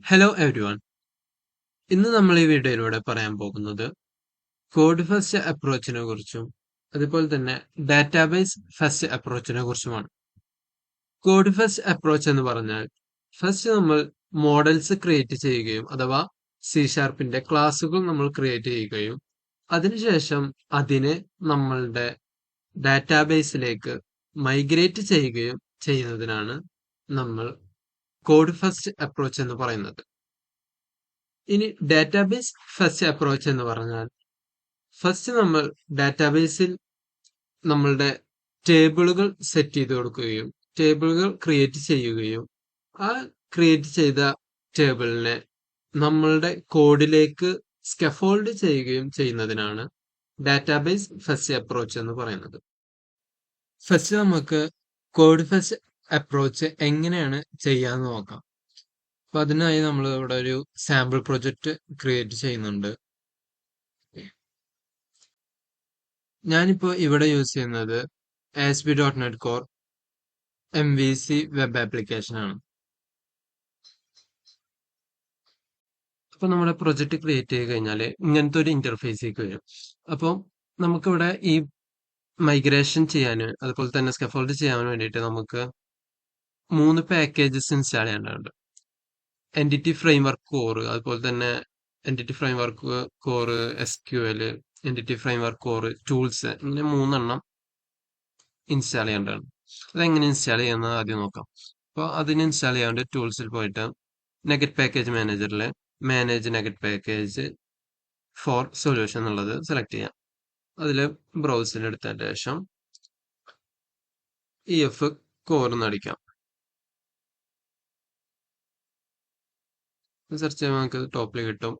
Hello everyone. ഇന്ന് നമ്മൾ ഈ വീഡിയോയിലൂടെ പറയാൻ പോകുന്നത് കോഡ് ഫസ്റ്റ് അപ്രോച്ചിനെ കുറിച്ചും അതുപോലെ തന്നെ ഡാറ്റാബേസ് ഫസ്റ്റ് അപ്രോച്ചിനെ കുറിച്ചുമാണ്. കോഡ് ഫസ്റ്റ് അപ്രോച്ച് എന്ന് പറഞ്ഞാൽ ഫസ്റ്റ് നമ്മൾ മോഡൽസ് ക്രിയേറ്റ് ചെയ്യുകയും അഥവാ C# ക്ലാസുകൾ നമ്മൾ ക്രിയേറ്റ് ചെയ്യുകയും അതിനുശേഷം അതിനെ നമ്മളുടെ ഡാറ്റാബേസിലേക്ക് മൈഗ്രേറ്റ് ചെയ്യുകയും ചെയ്യുന്നതിനാണ് നമ്മൾ കോഡ് ഫസ്റ്റ് അപ്രോച്ച് എന്ന് പറയുന്നത്. ഇനി ഡാറ്റാബേസ് ഫസ്റ്റ് അപ്രോച്ച് എന്ന് പറഞ്ഞാൽ ഫസ്റ്റ് നമ്മൾ ഡാറ്റാബേസിൽ നമ്മളുടെ ടേബിളുകൾ സെറ്റ് ചെയ്ത് കൊടുക്കുകയും ടേബിളുകൾ ക്രിയേറ്റ് ചെയ്യുകയും ആ ക്രിയേറ്റ് ചെയ്ത ടേബിളിനെ നമ്മളുടെ കോഡിലേക്ക് സ്കഫോൾഡ് ചെയ്യുകയും ചെയ്യുന്നതിനാണ് ഡാറ്റാബേസ് ഫസ്റ്റ് അപ്രോച്ച് എന്ന് പറയുന്നത്. ഫസ്റ്റ് നമുക്ക് കോഡ് ഫസ്റ്റ് അപ്രോച്ച് എങ്ങനെയാണ് ചെയ്യാന്ന് നോക്കാം. അപ്പൊ അതിനായി നമ്മൾ ഇവിടെ ഒരു സാമ്പിൾ പ്രൊജക്റ്റ് ക്രിയേറ്റ് ചെയ്യുന്നുണ്ട്. ഞാനിപ്പോ ഇവിടെ യൂസ് ചെയ്യുന്നത് ASP.NET Core MVC web application ആണ്. അപ്പൊ നമ്മുടെ പ്രൊജക്റ്റ് ക്രിയേറ്റ് ചെയ്ത് കഴിഞ്ഞാൽ ഇങ്ങനത്തെ ഒരു ഇന്റർഫേസിലേക്ക് വരും. അപ്പോൾ നമുക്കിവിടെ ഈ മൈഗ്രേഷൻ ചെയ്യാൻ അതുപോലെ തന്നെ സ്കഫോൾഡ് ചെയ്യാൻ വേണ്ടിയിട്ട് നമുക്ക് 3 പാക്കേജസ് ഇൻസ്റ്റാൾ ചെയ്യേണ്ടതുണ്ട്. എൻറ്റിറ്റി ഫ്രെയിംവർക്ക് കോർ, അതുപോലെ തന്നെ entity framework core SQL, entity framework core tools, ഇങ്ങനെ 3 എണ്ണം ഇൻസ്റ്റാൾ ചെയ്യേണ്ടതാണ്. അതെങ്ങനെ ഇൻസ്റ്റാൾ ചെയ്യുന്നത് ആദ്യം നോക്കാം. അപ്പോൾ അതിന് ഇൻസ്റ്റാൾ ചെയ്യാൻ വേണ്ടി ടൂൾസിൽ പോയിട്ട് നെഗറ്റ് പാക്കേജ് മാനേജറിൽ manage NuGet package for solution എന്നുള്ളത് സെലക്ട് ചെയ്യാം. അതിൽ ബ്രൗസിൽ എടുത്തതിന് ശേഷം EF കോർ എന്നടിക്കാം. സെർച്ച് ചെയ്യുമ്പോൾ നമുക്ക് ടോപ്പിൽ കിട്ടും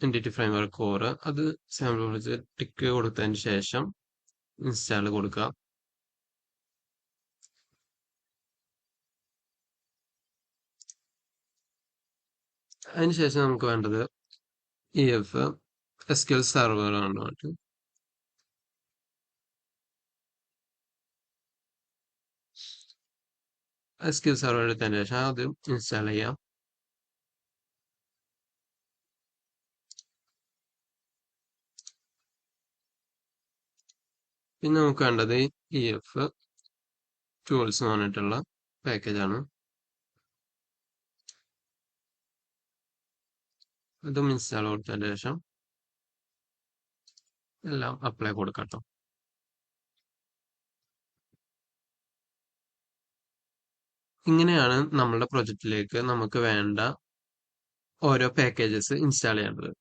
എൻറ്റിറ്റി ഫ്രെയിംവർക്ക് കോർ. അത് സാമ്പിൾ വിളിച്ച് ടിക്ക് കൊടുത്തതിന് ശേഷം ഇൻസ്റ്റാൾ കൊടുക്കുക. അതിനുശേഷം നമുക്ക് വേണ്ടത് EF SQL സെർവർ ആണ്. SQL സെർവർ എടുത്തതിന് ശേഷം അത് ഇൻസ്റ്റാൾ ചെയ്യാം. പിന്നെ നമുക്ക് വേണ്ടത് EF ടൂൾസ് എന്ന് പറഞ്ഞിട്ടുള്ള പാക്കേജാണ്. അതും ഇൻസ്റ്റാൾ കൊടുത്തതിന് ശേഷം എല്ലാം അപ്ലൈ കൊടുക്കട്ടോ. ഇങ്ങനെയാണ് നമ്മളുടെ പ്രൊജക്റ്റിലേക്ക് നമുക്ക് വേണ്ട ഓരോ പാക്കേജസ് ഇൻസ്റ്റാൾ ചെയ്യേണ്ടത്.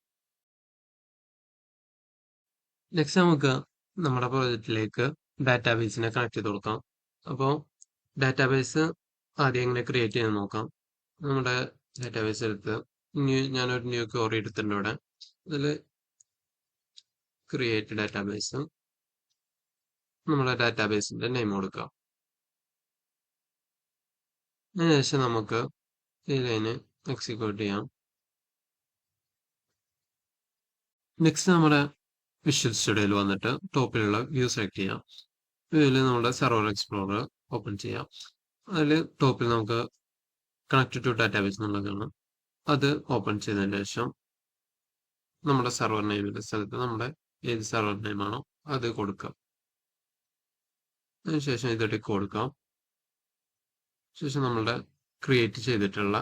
നെക്സ്റ്റ് നമുക്ക് നമ്മുടെ പ്രൊജക്റ്റിലേക്ക് ഡാറ്റാബേസിനെ കണക്ട് ചെയ്ത് കൊടുക്കാം. അപ്പോൾ ഡാറ്റാബേസ് ആദ്യം എങ്ങനെ ക്രിയേറ്റ് ചെയ്യാൻ നോക്കാം. നമ്മുടെ ഡാറ്റാബേസ് എടുത്ത് ഞാനൊരു ന്യൂ ക്വറി എടുത്തിട്ടുണ്ട് ഇവിടെ. അതിൽ ക്രിയേറ്റ് ഡാറ്റാബേസ്, നമ്മുടെ ഡാറ്റാബേസിന്റെ നെയിം കൊടുക്കാം. അതിനുശേഷം നമുക്ക് ഈ ലൈന് എക്സിക്യൂട്ട് ചെയ്യാം. നെക്സ്റ്റ് നമ്മുടെ വിഷ്വൽ സ്റ്റുഡിയോയിൽ വന്നിട്ട് ടോപ്പിലുള്ള വ്യൂ സെലക്ട് ചെയ്യാം. വ്യൂവിൽ നമ്മുടെ സെർവർ എക്സ്പ്ലോറർ ഓപ്പൺ ചെയ്യാം. അതിൽ ടോപ്പിൽ നമുക്ക് കണക്ട് ടു ഡാറ്റാബേസ് എന്നുള്ളതാണ്. അത് ഓപ്പൺ ചെയ്തതിന് ശേഷം നമ്മുടെ സെർവർ നെയിമിന്റെ സ്ഥലത്ത് നമ്മുടെ ഏത് സെർവർ നെയിമാണോ അത് കൊടുക്കാം. അതിനുശേഷം ഇത് കൊടുക്കാം. ശേഷം നമ്മളുടെ ക്രിയേറ്റ് ചെയ്തിട്ടുള്ള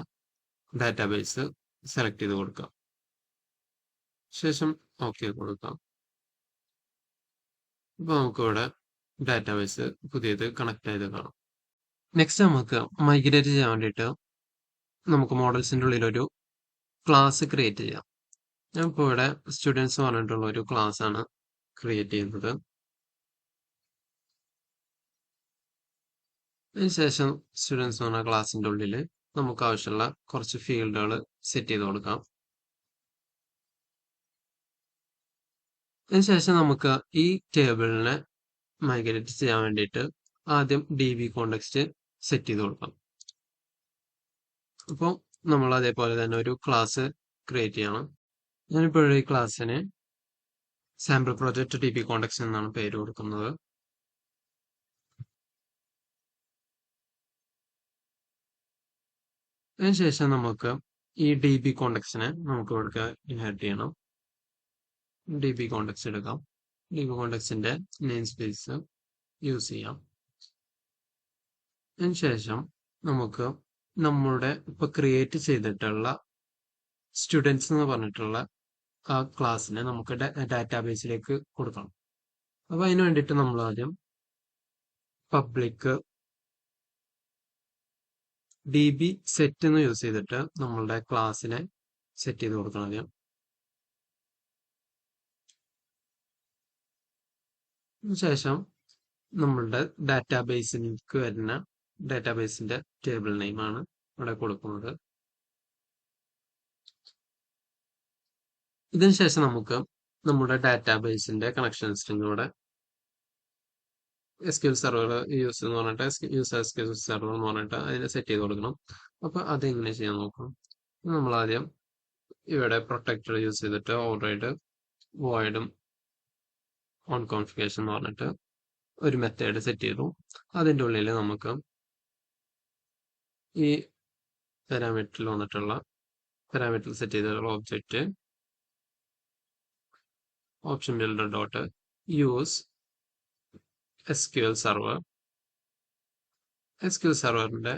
ഡാറ്റാബേസ് സെലക്ട് ചെയ്ത് കൊടുക്കാം. ശേഷം ഓക്കെ കൊടുക്കാം. ഇപ്പൊ നമുക്കിവിടെ ഡാറ്റാബേസ് പുതിയത് കണക്ട് ചെയ്ത് കാണാം. നെക്സ്റ്റ് നമുക്ക് മൈഗ്രേറ്റ് ചെയ്യാൻ വേണ്ടിയിട്ട് നമുക്ക് മോഡൽസിന്റെ ഉള്ളിൽ ഒരു ക്ലാസ് ക്രിയേറ്റ് ചെയ്യാം. ഞാൻ ഇപ്പോൾ ഇവിടെ സ്റ്റുഡൻസ് പറഞ്ഞിട്ടുള്ള ഒരു ക്ലാസ് ആണ് ക്രിയേറ്റ് ചെയ്യുന്നത്. അതിനുശേഷം സ്റ്റുഡൻസ് പറഞ്ഞ ക്ലാസിന്റെ ഉള്ളിൽ നമുക്ക് ആവശ്യമുള്ള കുറച്ച് ഫീൽഡുകൾ സെറ്റ് ചെയ്ത് കൊടുക്കാം. അതിനുശേഷം നമുക്ക് ഈ ടേബിളിനെ മൈഗ്രേറ്റ് ചെയ്യാൻ വേണ്ടിയിട്ട് ആദ്യം DB കോണ്ടെക്സ്റ്റ് സെറ്റ് ചെയ്ത് കൊടുക്കാം. അപ്പോൾ നമ്മൾ അതേപോലെ തന്നെ ഒരു ക്ലാസ് ക്രിയേറ്റ് ചെയ്യണം. ഞാനിപ്പോൾ ഈ ക്ലാസ്സിന് സാമ്പിൾ പ്രൊജക്റ്റ് DB കോണ്ടെക്സ്റ്റ് എന്നാണ് പേര് കൊടുക്കുന്നത്. അതിനുശേഷം നമുക്ക് ഈ DB കോണ്ടക്സിനെ നമുക്ക് ഇവിടെ ഇൻഹെറിറ്റ് ചെയ്യണം. DB കോണ്ടക്സ് എടുക്കാം. DB കോണ്ടക്സിന്റെ നെയിം സ്പേസ് യൂസ് ചെയ്യാം. അതിനുശേഷം നമുക്ക് നമ്മുടെ ഇപ്പൊ ക്രിയേറ്റ് ചെയ്തിട്ടുള്ള സ്റ്റുഡൻസ് എന്ന് പറഞ്ഞിട്ടുള്ള ആ ക്ലാസ്സിനെ നമുക്ക് ഡാറ്റാബേസിലേക്ക് കൊടുക്കണം. അപ്പൊ അതിന് വേണ്ടിയിട്ട് നമ്മൾ ആദ്യം പബ്ലിക് DB സെറ്റ് എന്ന് യൂസ് ചെയ്തിട്ട് നമ്മളുടെ ക്ലാസ്സിനെ സെറ്റ് ചെയ്ത് കൊടുക്കണം ആദ്യം. ശേഷം നമ്മളുടെ ഡാറ്റാബേസിലേക്ക് വരുന്ന ഡാറ്റാബേസിന്റെ ടേബിൾ നെയിം ആണ് ഇവിടെ കൊടുക്കുന്നത്. ഇതിനുശേഷം നമുക്ക് നമ്മുടെ ഡാറ്റാബേസിന്റെ കണക്ഷൻ സ്ട്രിംഗ് ഇവിടെ SQL സെർവർ യൂസ് എന്ന് പറഞ്ഞിട്ട് യൂസ് SQL സെർവർ എന്ന് പറഞ്ഞിട്ട് അതിനെ സെറ്റ് ചെയ്ത് കൊടുക്കണം. അപ്പൊ അതെങ്ങനെ ചെയ്യാൻ നോക്കാം. നമ്മൾ ആദ്യം ഇവിടെ പ്രൊട്ടക്റ്റഡ് യൂസ് ചെയ്തിട്ട് ഓൾറൈഡ് വോയിഡും ഓൺ കോൺഫിഗറേഷൻ എന്ന് പറഞ്ഞിട്ട് ഒരു മെത്തേഡ് സെറ്റ് ചെയ്തു. അതിൻ്റെ ഉള്ളിൽ നമുക്ക് ഈ പാരാമീറ്ററിൽ വന്നിട്ടുള്ള പാരാമീറ്ററിൽ സെറ്റ് ചെയ്തിട്ടുള്ള object option builder dot use SQL സെർവറിന്റെ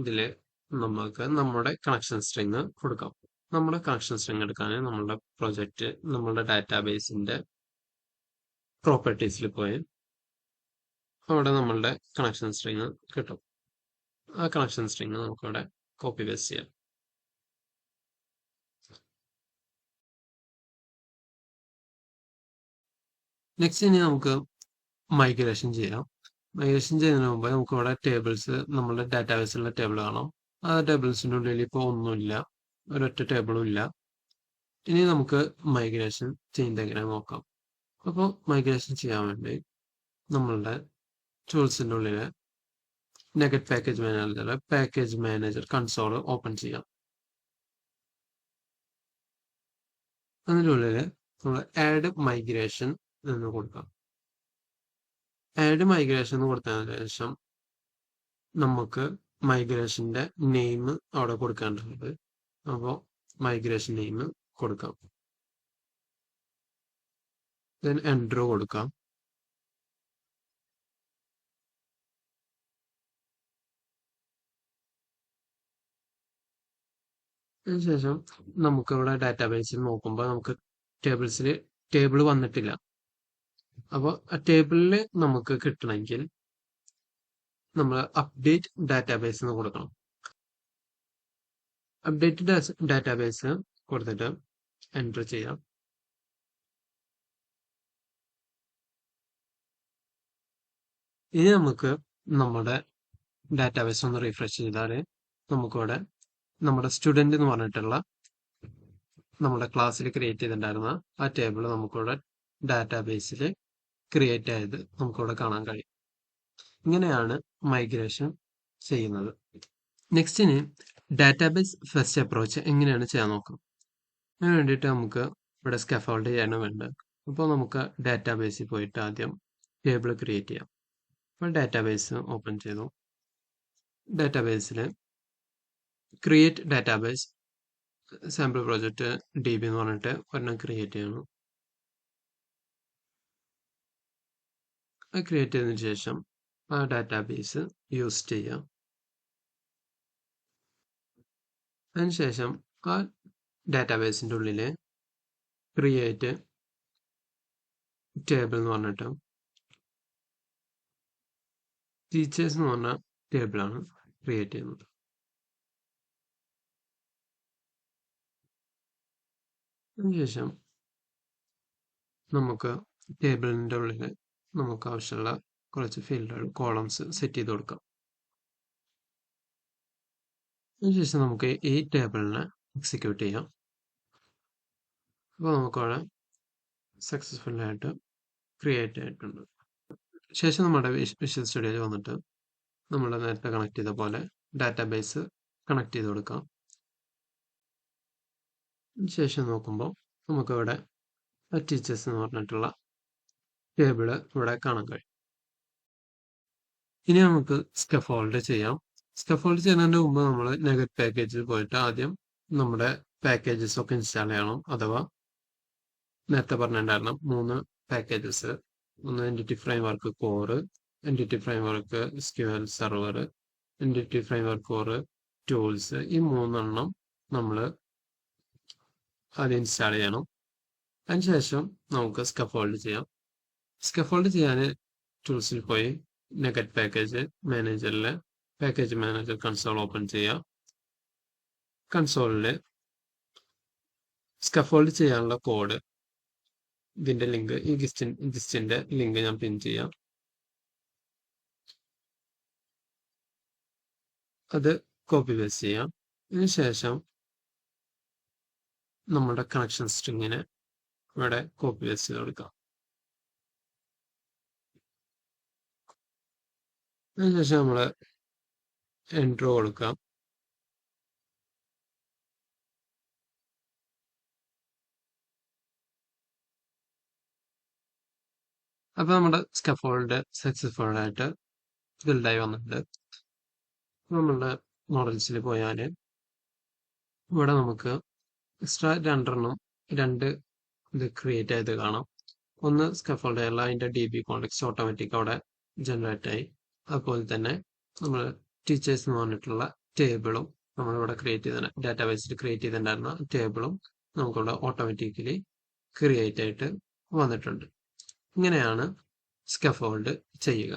ഇതില് നമുക്ക് നമ്മുടെ കണക്ഷൻ സ്ട്രിങ് കൊടുക്കാം. നമ്മുടെ കണക്ഷൻ സ്ട്രിങ് എടുക്കാൻ നമ്മുടെ പ്രൊജക്റ്റ് നമ്മുടെ ഡാറ്റാബേസിന്റെ പ്രോപ്പർട്ടീസിൽ പോയി അവിടെ നമ്മളുടെ കണക്ഷൻ സ്ട്രിങ് കിട്ടും. ആ കണക്ഷൻ സ്ട്രിങ് നമുക്കിവിടെ കോപ്പി പേസ്റ്റ് ചെയ്യാം. നെക്സ്റ്റ് ഇനി നമുക്ക് മൈഗ്രേഷൻ ചെയ്യാം. മൈഗ്രേഷൻ ചെയ്യുന്നതിന് മുമ്പ് നമുക്ക് ഇവിടെ ടേബിൾസ് നമ്മുടെ ഡാറ്റാബേസിലുള്ള ടേബിൾ കാണാം. ആ ടേബിൾസിൻ്റെ ഉള്ളിൽ ഇപ്പോൾ ഒന്നുമില്ല, ഒരൊറ്റ ടേബിളും ഇല്ല. ഇനി നമുക്ക് മൈഗ്രേഷൻ ചെയ്യുന്നത് എങ്ങനെ നോക്കാം. അപ്പോൾ മൈഗ്രേഷൻ ചെയ്യാൻ വേണ്ടി നമ്മളുടെ ടൂൾസിൻ്റെ ഉള്ളിൽ negate package manager console open ചെയ്യാം. അതിൻ്റെ ഉള്ളിൽ നമ്മൾ ആഡ് മൈഗ്രേഷൻ എന്ന് കൊടുക്കാം. ആഡ് മൈഗ്രേഷൻ എന്ന് കൊടുത്തതിന് ശേഷം നമുക്ക് മൈഗ്രേഷന്റെ നെയിം അവിടെ കൊടുക്കേണ്ടതുണ്ട്. അപ്പോൾ മൈഗ്രേഷൻ നെയിം കൊടുക്കാം. ദെൻ എൻ്റർ കൊടുക്കാം. അതിനുശേഷം നമുക്ക് ഇവിടെ ഡാറ്റാബേസിൽ നോക്കുമ്പോൾ നമുക്ക് ടേബിൾ വന്നിട്ടില്ല. അപ്പോൾ ആ ടേബിളിൽ നമുക്ക് കിട്ടണമെങ്കിൽ നമ്മൾ അപ്ഡേറ്റ് ഡാറ്റാബേസ് എന്ന് കൊടുക്കണം. അപ്ഡേറ്റ് ഡാറ്റാബേസ് കൊടുത്തിട്ട് എൻ്റർ ചെയ്യാം. ഇനി നമുക്ക് നമ്മുടെ ഡാറ്റാബേസ് ഒന്ന് റീഫ്രഷ് ചെയ്താൽ നമുക്കിവിടെ നമ്മുടെ സ്റ്റുഡൻറ് എന്ന് പറഞ്ഞിട്ടുള്ള നമ്മുടെ ക്ലാസ്സിൽ ക്രിയേറ്റ് ചെയ്തിട്ടുണ്ടായിരുന്ന ആ ടേബിൾ നമുക്കിവിടെ ഡാറ്റാബേസിൽ ക്രിയേറ്റ് ആയത് നമുക്കിവിടെ കാണാൻ കഴിയും. ഇങ്ങനെയാണ് മൈഗ്രേഷൻ ചെയ്യുന്നത്. നെക്സ്റ്റിന് ഡാറ്റാബേസ് ഫസ്റ്റ് അപ്രോച്ച് എങ്ങനെയാണ് ചെയ്യാൻ നോക്കാം. അതിന് വേണ്ടിയിട്ട് നമുക്ക് ഇവിടെ സ്കാഫോൾഡ് ചെയ്യാണ് വേണ്ടത്. അപ്പോൾ നമുക്ക് ഡാറ്റാബേസിൽ പോയിട്ട് ആദ്യം ടേബിൾ ക്രിയേറ്റ് ചെയ്യാം. അപ്പോൾ ഡാറ്റാബേസ് ഓപ്പൺ ചെയ്തു. ഡാറ്റാബേസിൽ create database sample project DB എന്ന് പറഞ്ഞിട്ട് ഒരെണ്ണം ക്രിയേറ്റ് ചെയ്യണം. അത് ക്രിയേറ്റ് ചെയ്തതിന് ശേഷം ആ ഡാറ്റാബേസ് യൂസ് ചെയ്യാം. അതിനുശേഷം ആ ഡാറ്റാബേസിൻ്റെ ഉള്ളിൽ ക്രിയേറ്റ് ടേബിൾ എന്ന് പറഞ്ഞിട്ട് ടീച്ചേഴ്സ് എന്ന് പറഞ്ഞ ടേബിളാണ് ക്രിയേറ്റ് ചെയ്യുന്നത്. അതിനുശേഷം നമുക്ക് ടേബിളിൻ്റെ ഉള്ളിൽ നമുക്ക് ആവശ്യമുള്ള കുറച്ച് ഫീൽഡുകൾ കോളംസ് സെറ്റ് ചെയ്ത് കൊടുക്കാം. അതിനുശേഷം നമുക്ക് ഈ ടേബിളിനെ എക്സിക്യൂട്ട് ചെയ്യാം. അപ്പോൾ നമുക്കവിടെ സക്സസ്ഫുള്ളായിട്ട് ക്രിയേറ്റ് ആയിട്ടുണ്ട്. ശേഷം നമ്മുടെ വിഷ്വൽ സ്റ്റുഡിയോയിൽ വന്നിട്ട് നമ്മൾ നേരത്തെ കണക്ട് ചെയ്ത പോലെ ഡാറ്റാബേസ് കണക്ട് ചെയ്ത് കൊടുക്കാം. ശേഷം നോക്കുമ്പോൾ നമുക്കിവിടെ ടീച്ചേഴ്സ് എന്ന് പറഞ്ഞിട്ടുള്ള ടേബിള് ഇവിടെ കാണാൻ കഴിയും. ഇനി നമുക്ക് സ്കഫോൾഡ് ചെയ്യാം. സ്കഫോൾഡ് ചെയ്യുന്നതിന് മുമ്പ് നമ്മൾ നെഗറ്റ് പാക്കേജിൽ പോയിട്ട് ആദ്യം നമ്മുടെ പാക്കേജസ് ഒക്കെ ഇൻസ്റ്റാൾ ചെയ്യണം. അഥവാ നേരത്തെ പറഞ്ഞിട്ടുണ്ടായിരുന്നു 3 പാക്കേജസ്. ഒന്ന് entity framework core, entity framework SQL server, entity framework core tools. ഈ 3 നമ്മൾ ആദ്യം ഇൻസ്റ്റാൾ ചെയ്യണം. അതിനുശേഷം നമുക്ക് സ്കഫോൾഡ് ചെയ്യാം. സ്കഫോൾഡ് ചെയ്യാൻ ടൂൾസിൽ പോയി നെഗറ്റ് പാക്കേജ് മാനേജറിലെ പാക്കേജ് മാനേജർ കൺസോൾ ഓപ്പൺ ചെയ്യാം. കൺസോളിൽ സ്കഫോൾഡ് ചെയ്യാനുള്ള കോഡ്, ഇതിന്റെ ലിങ്ക്, ഈ ഗിസ്റ്റിന്റെ ലിങ്ക് ഞാൻ പിൻ ചെയ്യാം. അത് കോപ്പി പേസ്റ്റ് ചെയ്യാം. അതിനുശേഷം നമ്മുടെ കണക്ഷൻ സ്ട്രിങ്ങിനെ ഇവിടെ കോപ്പി പേസ്റ്റ് ചെയ്ത് കൊടുക്കാം. അതിനുശേഷം നമ്മൾ എൻട്രോ കൊടുക്കാം. അപ്പൊ നമ്മുടെ സ്കഫോൾഡ് സക്സസ്ഫുൾ ആയിട്ട് ബിൽഡായി വന്നിട്ടുണ്ട്. നമ്മളുടെ മോഡൽസിൽ പോയാൽ ഇവിടെ നമുക്ക് എക്സ്ട്രാ 2 ഇത് ക്രിയേറ്റ് ചെയ്ത് കാണാം. ഒന്ന് സ്കഫോൾഡ് അല്ല, അതിന്റെ DB കോണ്ടെക്സ്റ്റ് ഓട്ടോമാറ്റിക് അവിടെ ജനറേറ്റ് ആയി. അതുപോലെ തന്നെ നമ്മൾ ടീച്ചേഴ്സ് എന്ന് പറഞ്ഞിട്ടുള്ള ടേബിളും നമ്മളിവിടെ ക്രിയേറ്റ് ചെയ്ത ഡാറ്റാബേസിൽ ക്രിയേറ്റ് ചെയ്തിട്ടുണ്ടായിരുന്ന ടേബിളും നമുക്കിവിടെ ഓട്ടോമാറ്റിക്കലി ക്രിയേറ്റ് ആയിട്ട് വന്നിട്ടുണ്ട്. ഇങ്ങനെയാണ് സ്കഫോൾഡ് ചെയ്യുക.